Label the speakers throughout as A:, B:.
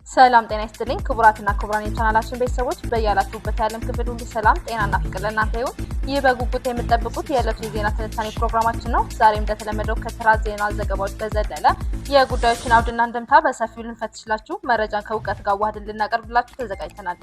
A: ሰላም ጤና ይስጥልኝ ክቡራትና ክቡራን የቻናላችን ቤተሰቦች በያላችሁበት የዓለም ክፍል ሁሉ ሰላም ጤናና ፍቅር ለእናንተ ይሁን። ይህ በጉጉት የምትጠብቁት የዕለቱ የዜና ትንታኔ ፕሮግራማችን ነው። ዛሬም እንደተለመደው ከተራ ዜና ዘገባዎች በዘለለ የጉዳዮችን አውድና እንደምታ በሰፊው ልንፈትሽላችሁ መረጃን ከእውቀት ጋር ዋህድን ልናቀርብላችሁ ተዘጋጅተናል።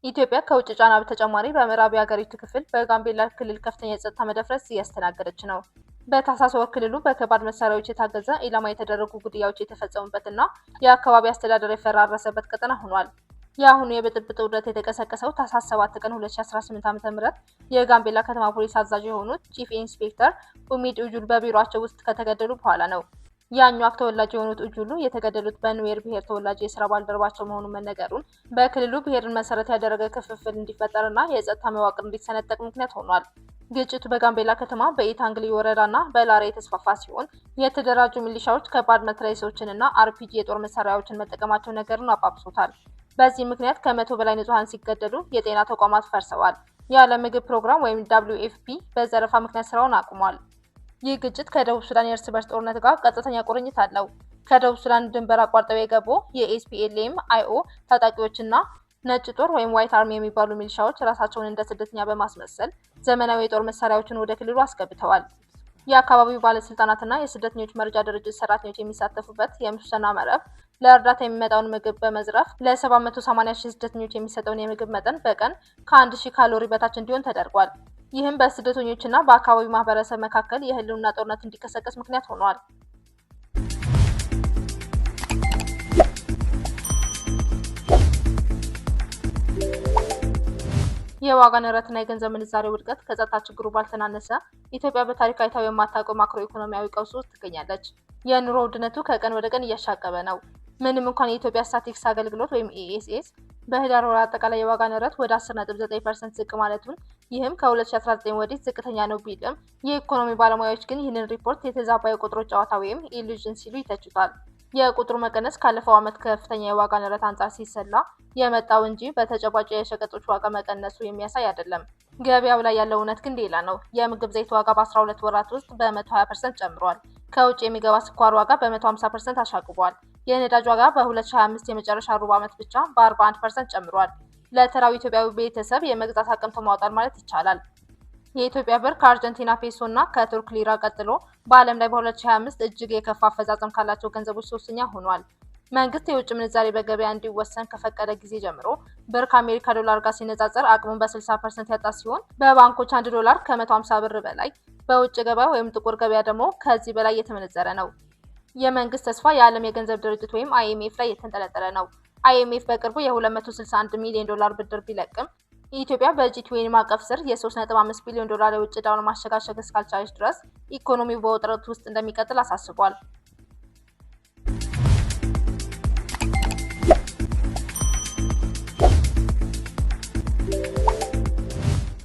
A: ኢትዮጵያ ከውጭ ጫና በተጨማሪ በምዕራብ የሀገሪቱ ክፍል በጋምቤላ ክልል ከፍተኛ የጸጥታ መደፍረስ እያስተናገደች ነው። በታህሳስ ወር ክልሉ በከባድ መሳሪያዎች የታገዘ ኢላማ የተደረጉ ግድያዎች የተፈጸሙበትና የአካባቢ አስተዳደር የፈራረሰበት ቀጠና ሆኗል። የአሁኑ የብጥብጥ ውጥረት የተቀሰቀሰው ታህሳስ 7 ቀን 2018 ዓ.ም የጋምቤላ ከተማ ፖሊስ አዛዥ የሆኑት ቺፍ ኢንስፔክተር ኡሚድ ኡጁል በቢሮአቸው ውስጥ ከተገደሉ በኋላ ነው። የአኟክ ተወላጅ የሆኑት ኡጁሉ የተገደሉት በኑዌር ብሔር ተወላጅ የስራ ባልደረባቸው መሆኑን መነገሩን በክልሉ ብሔርን መሰረት ያደረገ ክፍፍል እንዲፈጠርና የጸጥታ መዋቅር እንዲሰነጠቅ ምክንያት ሆኗል። ግጭቱ በጋምቤላ ከተማ በኢታንግሊ ወረዳና በላሬ የተስፋፋ ሲሆን የተደራጁ ሚሊሻዎች ከባድ መትረየሶችንና አርፒጂ የጦር መሳሪያዎችን መጠቀማቸው ነገሩን አባብሶታል። በዚህ ምክንያት ከ100 በላይ ንጹሃን ሲገደሉ የጤና ተቋማት ፈርሰዋል። የዓለም ምግብ ፕሮግራም ወይም WFP በዘረፋ ምክንያት ስራውን አቁሟል። ይህ ግጭት ከደቡብ ሱዳን የእርስ በርስ ጦርነት ጋር ቀጥተኛ ቁርኝት አለው። ከደቡብ ሱዳን ድንበር አቋርጠው የገቡ የኤስፒኤልኤም-አይኦ ታጣቂዎችና ነጭ ጦር ወይም ዋይት አርሚ የሚባሉ ሚሊሻዎች ራሳቸውን እንደ ስደተኛ በማስመሰል ዘመናዊ የጦር መሳሪያዎችን ወደ ክልሉ አስገብተዋል። የአካባቢው ባለስልጣናትና የስደተኞች መርጃ ድርጅት ሰራተኞች የሚሳተፉበት የሙስና መረብ ለእርዳታ የሚመጣውን ምግብ በመዝረፍ ለ780 ሺህ ስደተኞች የሚሰጠውን የምግብ መጠን በቀን ከ1000 ካሎሪ በታች እንዲሆን ተደርጓል። ይህም በስደተኞችና በአካባቢው ማህበረሰብ መካከል የህልውና ጦርነት እንዲቀሰቀስ ምክንያት ሆኗል። የዋጋ ንረትና የገንዘብ ምንዛሬ ውድቀት ከጸጥታ ችግሩ ባልተናነሰ ኢትዮጵያ በታሪክ አይታው የማታውቀው ማክሮ ኢኮኖሚያዊ ቀውስ ውስጥ ትገኛለች። የኑሮ ውድነቱ ከቀን ወደ ቀን እያሻቀበ ነው። ምንም እንኳን የኢትዮጵያ ስታቲስቲክስ አገልግሎት ወይም ኢኤስኤስ በህዳር ወር አጠቃላይ የዋጋ ንረት ወደ 10.9% ዝቅ ማለቱን ይህም ከ2019 ወዲህ ዝቅተኛ ነው ቢልም የኢኮኖሚ ባለሙያዎች ግን ይህንን ሪፖርት የተዛባ የቁጥሮች ጨዋታ ወይም ኢሉዥን ሲሉ ይተቹታል። የቁጥሩ መቀነስ ካለፈው ዓመት ከፍተኛ የዋጋ ንረት አንጻር ሲሰላ የመጣው እንጂ በተጨባጭ የሸቀጦች ዋጋ መቀነሱ የሚያሳይ አይደለም። ገበያው ላይ ያለው እውነት ግን ሌላ ነው። የምግብ ዘይት ዋጋ በ12 ወራት ውስጥ በ120% ጨምሯል። ከውጭ የሚገባ ስኳር ዋጋ በ150% አሻቅቧል። የነዳጅ ዋጋ በ2025 የመጨረሻ ሩብ ዓመት ብቻ በ41% ጨምሯል። ለተራው ኢትዮጵያዊ ቤተሰብ የመግዛት አቅም ተሟጧል ማለት ይቻላል። የኢትዮጵያ ብር ከአርጀንቲና ፔሶ እና ከቱርክ ሊራ ቀጥሎ በዓለም ላይ በ2025 እጅግ የከፋ አፈጻጸም ካላቸው ገንዘቦች ሶስተኛ ሆኗል። መንግስት የውጭ ምንዛሬ በገበያ እንዲወሰን ከፈቀደ ጊዜ ጀምሮ ብር ከአሜሪካ ዶላር ጋር ሲነጻጸር አቅሙን በ60% ያጣ ሲሆን በባንኮች $1 ከ150 ብር በላይ፣ በውጭ ገበያ ወይም ጥቁር ገበያ ደግሞ ከዚህ በላይ እየተመነዘረ ነው። የመንግስት ተስፋ የዓለም የገንዘብ ድርጅት ወይም IMF ላይ የተንጠለጠለ ነው። IMF በቅርቡ የ$261 ሚሊዮን ብድር ቢለቅም ኢትዮጵያ በጂ20 ማዕቀፍ ስር የ$3.5 ቢሊዮን የውጭ ዕዳውን ማሸጋሸግ እስካልቻለች ድረስ ኢኮኖሚው በውጥረት ውስጥ እንደሚቀጥል አሳስቧል።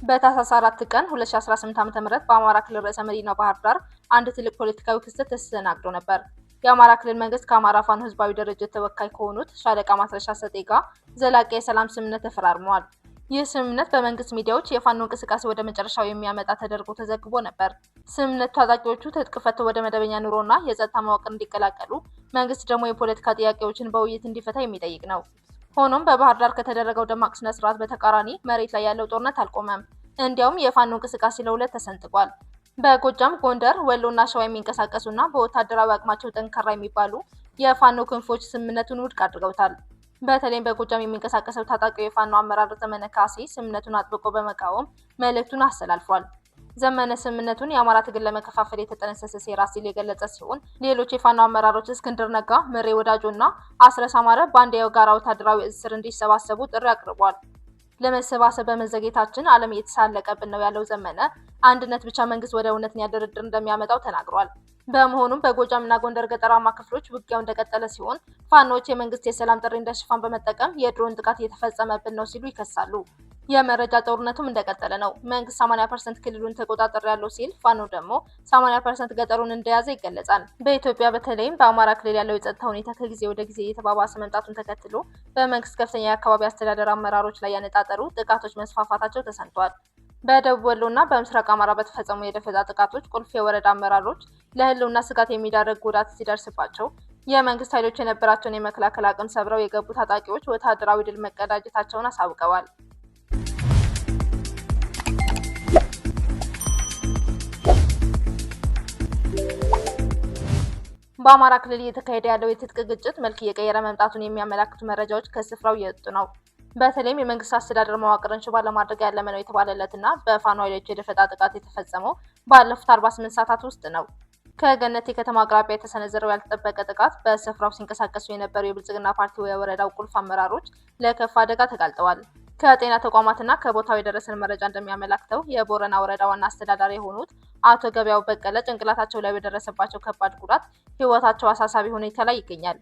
A: በታህሳስ 4 ቀን 2018 ዓ.ም በአማራ ክልል ርዕሰ መዲና ባህር ዳር አንድ ትልቅ ፖለቲካዊ ክስተት ተስተናግዶ ነበር። የአማራ ክልል መንግስት ከአማራ ፋኖ ህዝባዊ ድርጅት ተወካይ ከሆኑት ሻለቃ ማስረሻ ሰጤ ጋር ዘላቂ የሰላም ስምምነት ተፈራርመዋል። ይህ ስምምነት በመንግስት ሚዲያዎች የፋኖ እንቅስቃሴ ወደ መጨረሻው የሚያመጣ ተደርጎ ተዘግቦ ነበር። ስምምነቱ ታጣቂዎቹ ትጥቅ ፈተው ወደ መደበኛ ኑሮና የጸጥታ መዋቅር እንዲቀላቀሉ፣ መንግስት ደግሞ የፖለቲካ ጥያቄዎችን በውይይት እንዲፈታ የሚጠይቅ ነው። ሆኖም በባህር ዳር ከተደረገው ደማቅ ስነ ስርዓት በተቃራኒ መሬት ላይ ያለው ጦርነት አልቆመም። እንዲያውም የፋኖ እንቅስቃሴ ለሁለት ተሰንጥቋል። በጎጃም፣ ጎንደር፣ ወሎና ሸዋ የሚንቀሳቀሱና በወታደራዊ አቅማቸው ጠንካራ የሚባሉ የፋኖ ክንፎች ስምምነቱን ውድቅ አድርገውታል። በተለይም በጎጃም የሚንቀሳቀሰው ታጣቂው የፋኖ አመራር ዘመነ ካሴ ስምምነቱን አጥብቆ በመቃወም መልእክቱን አስተላልፏል። ዘመነ ስምምነቱን የአማራ ትግል ለመከፋፈል የተጠነሰሰ ሴራ ሲል የገለጸ ሲሆን ሌሎች የፋኖ አመራሮች እስክንድር ነጋ፣ ምሬ ወዳጆና አስረስ አማረ በአንድ የጋራ ወታደራዊ እዝ ስር እንዲሰባሰቡ ጥሪ አቅርቧል። ለመሰባሰብ በመዘግየታችን ዓለም እየተሳለቀብን ነው ያለው ዘመነ አንድነት ብቻ መንግስት ወደ እውነተኛ ድርድር እንደሚያመጣው ተናግሯል። በመሆኑም በጎጃምና ጎንደር ገጠራማ ክፍሎች ውጊያው እንደቀጠለ ሲሆን ፋኖዎች የመንግስት የሰላም ጥሪ እንደ ሽፋን በመጠቀም የድሮን ጥቃት እየተፈጸመብን ነው ሲሉ ይከሳሉ። የመረጃ ጦርነቱም እንደቀጠለ ነው። መንግስት 80% ክልሉን ተቆጣጠር ያለው ሲል ፋኖ ደግሞ 80% ገጠሩን እንደያዘ ይገለጻል። በኢትዮጵያ በተለይም በአማራ ክልል ያለው የጸጥታ ሁኔታ ከጊዜ ወደ ጊዜ እየተባባሰ መምጣቱን ተከትሎ በመንግስት ከፍተኛ የአካባቢ አስተዳደር አመራሮች ላይ ያነጣጠሩ ጥቃቶች መስፋፋታቸው ተሰምቷል። በደቡብ ወሎና በምስራቅ አማራ በተፈጸሙ የደፈጣ ጥቃቶች ቁልፍ የወረዳ አመራሮች ለህልውና ስጋት የሚዳርግ ጉዳት ሲደርስባቸው የመንግስት ኃይሎች የነበራቸውን የመከላከል አቅም ሰብረው የገቡ ታጣቂዎች ወታደራዊ ድል መቀዳጀታቸውን አሳውቀዋል። በአማራ ክልል እየተካሄደ ያለው የትጥቅ ግጭት መልክ እየቀየረ መምጣቱን የሚያመላክቱ መረጃዎች ከስፍራው እየወጡ ነው። በተለይም የመንግስት አስተዳደር መዋቅርን ሽባ ለማድረግ ያለመ ነው የተባለለትና በፋኖ ኃይሎች የደፈጣ ጥቃት የተፈጸመው ባለፉት 48 ሰዓታት ውስጥ ነው። ከገነቴ ከተማ አቅራቢያ የተሰነዘረው ያልተጠበቀ ጥቃት በስፍራው ሲንቀሳቀሱ የነበሩ የብልጽግና ፓርቲ የወረዳው ቁልፍ አመራሮች ለከፍ አደጋ ተጋልጠዋል። ከጤና ተቋማትና ከቦታው የደረሰን መረጃ እንደሚያመላክተው የቦረና ወረዳ ዋና አስተዳዳሪ የሆኑት አቶ ገበያው በቀለ ጭንቅላታቸው ላይ በደረሰባቸው ከባድ ጉዳት ህይወታቸው አሳሳቢ ሁኔታ ላይ ይገኛል።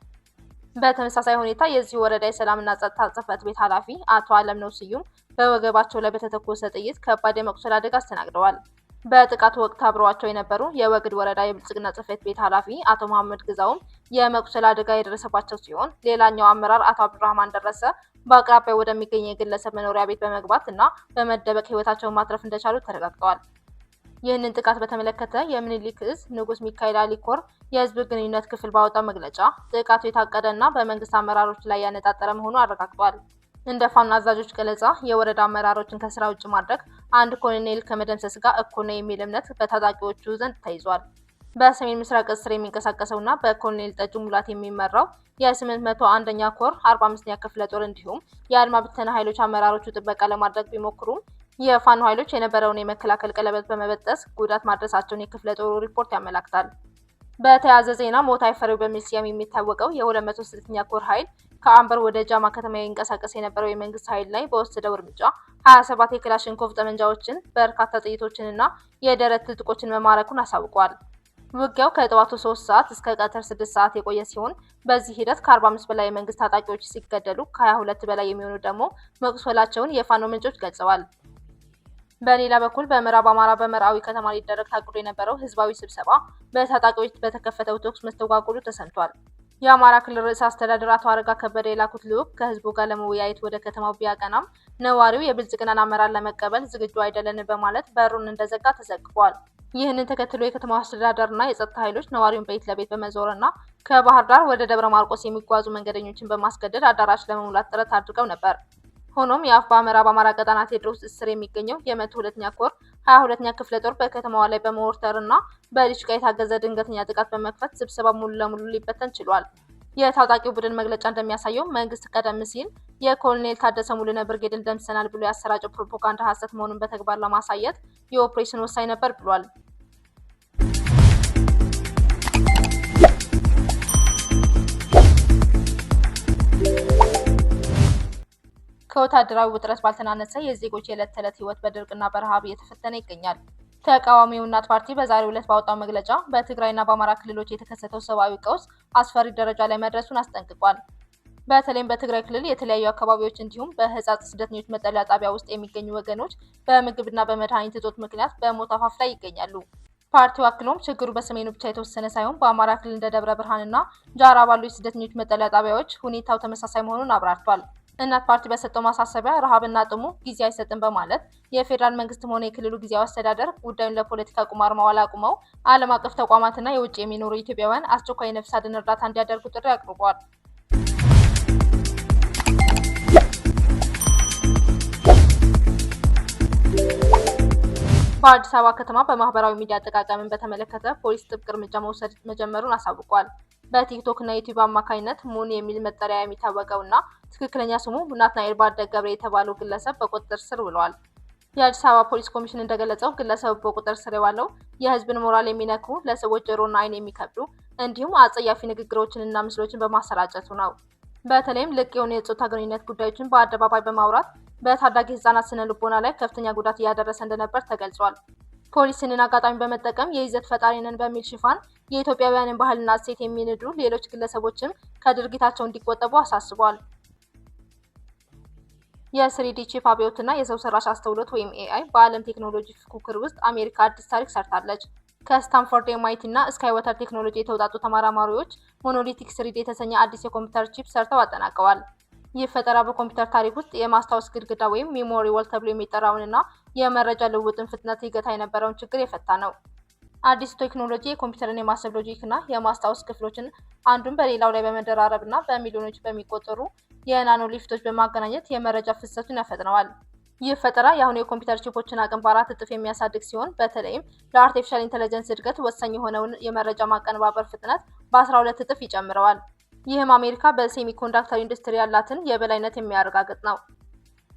A: በተመሳሳይ ሁኔታ የዚህ ወረዳ የሰላምና ጸጥታ ጽሕፈት ቤት ኃላፊ አቶ አለምነው ስዩም በወገባቸው ላይ በተተኮሰ ጥይት ከባድ የመቁሰል አደጋ አስተናግደዋል። በጥቃቱ ወቅት አብረዋቸው የነበሩ የወግድ ወረዳ የብልጽግና ጽሕፈት ቤት ኃላፊ አቶ መሐመድ ግዛውም የመቁሰል አደጋ የደረሰባቸው ሲሆን ሌላኛው አመራር አቶ አብዱራህማን ደረሰ በአቅራቢያው ወደሚገኝ የግለሰብ መኖሪያ ቤት በመግባት እና በመደበቅ ህይወታቸውን ማትረፍ እንደቻሉ ተረጋግጠዋል። ይህንን ጥቃት በተመለከተ የምኒልክ ዕዝ ንጉስ ሚካኤል አሊ ኮር የህዝብ ግንኙነት ክፍል ባወጣው መግለጫ ጥቃቱ የታቀደ እና በመንግስት አመራሮች ላይ ያነጣጠረ መሆኑ አረጋግጧል። እንደ ፋኖ አዛዦች ገለጻ የወረዳ አመራሮችን ከስራ ውጭ ማድረግ አንድ ኮሎኔል ከመደምሰስ ጋር እኩል ነው የሚል እምነት በታጣቂዎቹ ዘንድ ተይዟል። በሰሜን ምስራቅ ዕዝ ስር የሚንቀሳቀሰውና በኮሎኔል ጠጁ ሙላት የሚመራው የ801ኛ ኮር 45ኛ ክፍለ ጦር እንዲሁም የአድማ ብተና ኃይሎች አመራሮቹ ጥበቃ ለማድረግ ቢሞክሩም የፋኖ ኃይሎች የነበረውን የመከላከል ቀለበት በመበጠስ ጉዳት ማድረሳቸውን የክፍለ ጦሩ ሪፖርት ያመላክታል። በተያያዘ ዜና ሞት አይፈሬው በሚል ስያሜ የሚታወቀው የ206ኛ ኮር ኃይል ከአምበር ወደ ጃማ ከተማ ይንቀሳቀስ የነበረው የመንግስት ኃይል ላይ በወሰደው እርምጃ 27 የክላሽንኮቭ ጠመንጃዎችን፣ በርካታ ጥይቶችንና የደረት ትጥቆችን መማረኩን አሳውቋል። ውጊያው ከጠዋቱ 3 ሰዓት እስከ ቀትር 6 ሰዓት የቆየ ሲሆን በዚህ ሂደት ከ45 በላይ የመንግስት ታጣቂዎች ሲገደሉ ከ22 በላይ የሚሆኑ ደግሞ መቁሰላቸውን የፋኖ ምንጮች ገልጸዋል። በሌላ በኩል በምዕራብ አማራ በመርአዊ ከተማ ሊደረግ ታቅዶ የነበረው ህዝባዊ ስብሰባ በታጣቂዎች በተከፈተው ተኩስ መስተጓጎሉ ተሰምቷል። የአማራ ክልል ርዕሰ አስተዳደር አቶ አረጋ ከበደ የላኩት ልዑክ ከህዝቡ ጋር ለመወያየት ወደ ከተማው ቢያቀናም ነዋሪው የብልጽግናን አመራር ለመቀበል ዝግጁ አይደለንም በማለት በሩን እንደዘጋ ተዘግቧል። ይህንን ተከትሎ የከተማው አስተዳደርና የጸጥታ ኃይሎች ነዋሪውን ቤት ለቤት በመዞርና ከባህር ዳር ወደ ደብረ ማርቆስ የሚጓዙ መንገደኞችን በማስገደድ አዳራሽ ለመሙላት ጥረት አድርገው ነበር። ሆኖም የአፋ ምዕራብ አማራ ቀጠና ቴዎድሮስ ዕዝ ስር የሚገኘው የ102ኛ ኮር 22ኛ ክፍለ ጦር በከተማዋ ላይ በመወርተርና በዲሽቃ የታገዘ ድንገተኛ ጥቃት በመክፈት ስብሰባ ሙሉ ለሙሉ ሊበተን ችሏል። የታጣቂው ቡድን መግለጫ እንደሚያሳየው መንግስት ቀደም ሲል የኮሎኔል ታደሰ ሙሉነ ብርጌድን ደምስሰናል ብሎ ያሰራጨው ፕሮፓጋንዳ ሐሰት መሆኑን በተግባር ለማሳየት የኦፕሬሽን ወሳኝ ነበር ብሏል። ከወታደራዊ ውጥረት ባልተናነሰ የዜጎች የዕለት ተዕለት ህይወት በድርቅና በረሃብ እየተፈተነ ይገኛል። ተቃዋሚው እናት ፓርቲ በዛሬው ዕለት ባወጣው መግለጫ በትግራይና በአማራ ክልሎች የተከሰተው ሰብአዊ ቀውስ አስፈሪ ደረጃ ላይ መድረሱን አስጠንቅቋል። በተለይም በትግራይ ክልል የተለያዩ አካባቢዎች እንዲሁም በህጻጽ ስደተኞች መጠለያ ጣቢያ ውስጥ የሚገኙ ወገኖች በምግብና በመድኃኒት እጦት ምክንያት በሞት አፋፍ ላይ ይገኛሉ። ፓርቲው አክሎም ችግሩ በሰሜኑ ብቻ የተወሰነ ሳይሆን በአማራ ክልል እንደ ደብረ ብርሃንና ጃራ ባሉ የስደተኞች መጠለያ ጣቢያዎች ሁኔታው ተመሳሳይ መሆኑን አብራርቷል። እናት ፓርቲ በሰጠው ማሳሰቢያ ረሃብና ጥሙ ጊዜ አይሰጥም በማለት የፌዴራል መንግስትም ሆነ የክልሉ ጊዜያዊ አስተዳደር ጉዳዩን ለፖለቲካ ቁማር ማዋል አቁመው ዓለም አቀፍ ተቋማትና የውጭ የሚኖሩ ኢትዮጵያውያን አስቸኳይ ነፍስ አድን እርዳታ እንዲያደርጉ ጥሪ አቅርቧል። በአዲስ አበባ ከተማ በማህበራዊ ሚዲያ አጠቃቀምን በተመለከተ ፖሊስ ጥብቅ እርምጃ መውሰድ መጀመሩን አሳውቋል። በቲክቶክ እና ዩቲዩብ አማካኝነት ሙን የሚል መጠሪያ የሚታወቀው እና ትክክለኛ ስሙ ናትናኤል ባደ ገብረ የተባለው ግለሰብ በቁጥጥር ስር ውለዋል። የአዲስ አበባ ፖሊስ ኮሚሽን እንደገለጸው ግለሰቡ በቁጥጥር ስር የዋለው የህዝብን ሞራል የሚነኩ ለሰዎች ጆሮና ዓይን የሚከብዱ እንዲሁም አጸያፊ ንግግሮችንና ምስሎችን በማሰራጨቱ ነው። በተለይም ልቅ የሆኑ የጾታ ግንኙነት ጉዳዮችን በአደባባይ በማውራት በታዳጊ ህጻናት ስነ ልቦና ላይ ከፍተኛ ጉዳት እያደረሰ እንደነበር ተገልጿል። ፖሊስንን አጋጣሚ በመጠቀም የይዘት ፈጣሪ ነን በሚል ሽፋን የኢትዮጵያውያንን ባህልና እሴት የሚንዱ ሌሎች ግለሰቦችም ከድርጊታቸው እንዲቆጠቡ አሳስቧል። የስሪዲ ቺፕ አብዮትና የሰው ሰራሽ አስተውሎት ወይም ኤአይ በዓለም ቴክኖሎጂ ፉክክር ውስጥ አሜሪካ አዲስ ታሪክ ሰርታለች። ከስታንፎርድ ኤምአይቲ እና ስካይ ዋተር ቴክኖሎጂ የተውጣጡ ተመራማሪዎች ሞኖሊቲክ ስሪዲ የተሰኘ አዲስ የኮምፒውተር ቺፕ ሰርተው አጠናቀዋል። ይህ ፈጠራ በኮምፒውተር ታሪክ ውስጥ የማስታወስ ግድግዳ ወይም ሜሞሪ ወል ተብሎ የሚጠራውንና የመረጃ ልውውጥን ፍጥነት ይገታ የነበረውን ችግር የፈታ ነው። አዲስ ቴክኖሎጂ የኮምፒውተርን የማሰብ ሎጂክና የማስታወስ ክፍሎችን አንዱን በሌላው ላይ በመደራረብና በሚሊዮኖች በሚቆጠሩ የናኖ ሊፍቶች በማገናኘት የመረጃ ፍሰቱን ያፈጥነዋል። ይህ ፈጠራ የአሁኑ የኮምፒውተር ቺፖችን አቅም በ4 እጥፍ የሚያሳድግ ሲሆን በተለይም ለአርቲፊሻል ኢንተለጀንስ እድገት ወሳኝ የሆነውን የመረጃ ማቀነባበር ፍጥነት በ12 እጥፍ ይጨምረዋል። ይህም አሜሪካ በሴሚኮንዳክተር ኢንዱስትሪ ያላትን የበላይነት የሚያረጋግጥ ነው።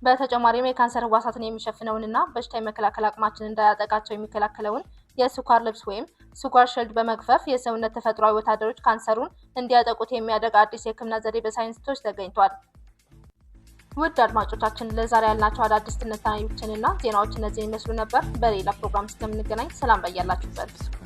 A: በተጨማሪም የካንሰር ህዋሳትን የሚሸፍነውንና በሽታ የመከላከል አቅማችን እንዳያጠቃቸው የሚከላከለውን የስኳር ልብስ ወይም ስኳር ሺልድ በመግፈፍ የሰውነት ተፈጥሯዊ ወታደሮች ካንሰሩን እንዲያጠቁት የሚያደርግ አዲስ የህክምና ዘዴ በሳይንቲስቶች ተገኝቷል። ውድ አድማጮቻችን ለዛሬ ያልናቸው አዳዲስ ትንታኔዎችንና ዜናዎች እነዚህን ይመስሉ ነበር። በሌላ ፕሮግራም እስከምንገናኝ ሰላም በያላችሁበት።